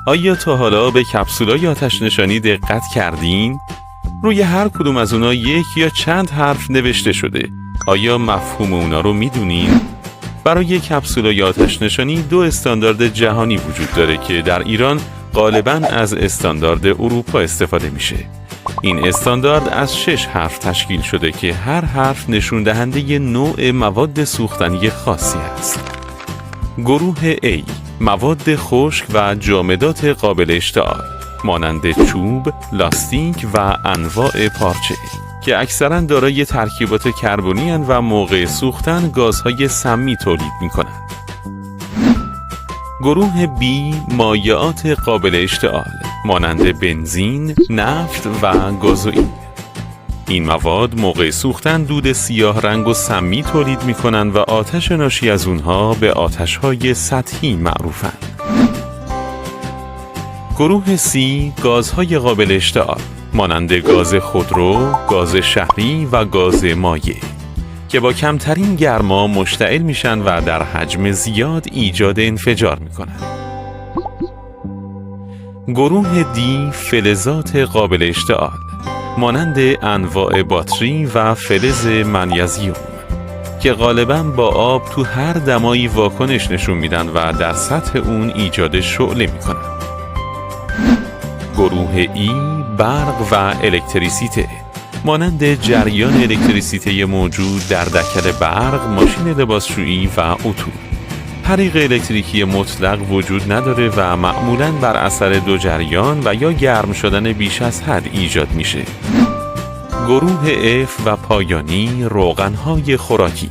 آیا تا حالا به کپسولای آتش نشانی دقت کردین؟ روی هر کدوم از اونا یک یا چند حرف نوشته شده. آیا مفهوم اونا رو میدونین؟ برای کپسولای آتش نشانی 2 استاندارد جهانی وجود داره که در ایران غالباً از استاندارد اروپا استفاده میشه. این استاندارد از 6 حرف تشکیل شده که هر حرف نشون دهنده نوع مواد سوختنی خاصی است. گروه A، مواد خشک و جامدات قابل اشتعال مانند چوب، لاستیک و انواع پارچه که اکثراً دارای ترکیبات کربنی اند و موقع سوختن گازهای سمی تولید می‌کنند. گروه B، مایعات قابل اشتعال مانند بنزین، نفت و گازوئیل. این مواد موقع سوختن دود سیاه رنگ و سمی تولید می‌کنند و آتش ناشی از اونها به آتش‌های سطحی معروفند. گروه C، گازهای قابل اشتعال مانند گاز خودرو، گاز شهری و گاز مایع که با کمترین گرما مشتعل میشن و در حجم زیاد ایجاد انفجار میکنن. گروه D، فلزات قابل اشتعال مانند انواع باتری و فلز منیزیم که غالباً با آب تو هر دمایی واکنش نشون میدن و در سطح اون ایجاد شعله میکنن. گروه E، برق و الکتریسیته مانند جریان الکتریسیته موجود در دکل برق، ماشین لباسشویی و اتو. حریق الکتریکی مطلق وجود نداره و معمولاً بر اثر 2 جریان و یا گرم شدن بیش از حد ایجاد میشه. گروه F و پایانی، روغن‌های خوراکی.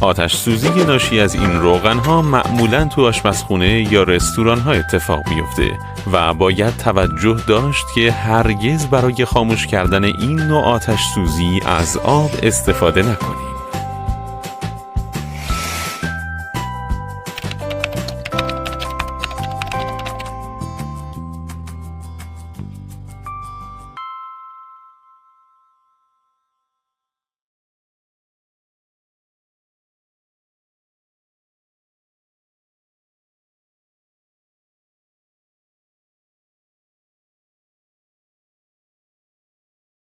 آتش سوزی ناشی از این روغن‌ها معمولاً تو آشپزخونه یا رستوران‌ها اتفاق میفته و باید توجه داشت که هرگز برای خاموش کردن این نوع آتش سوزی از آب استفاده نکنید.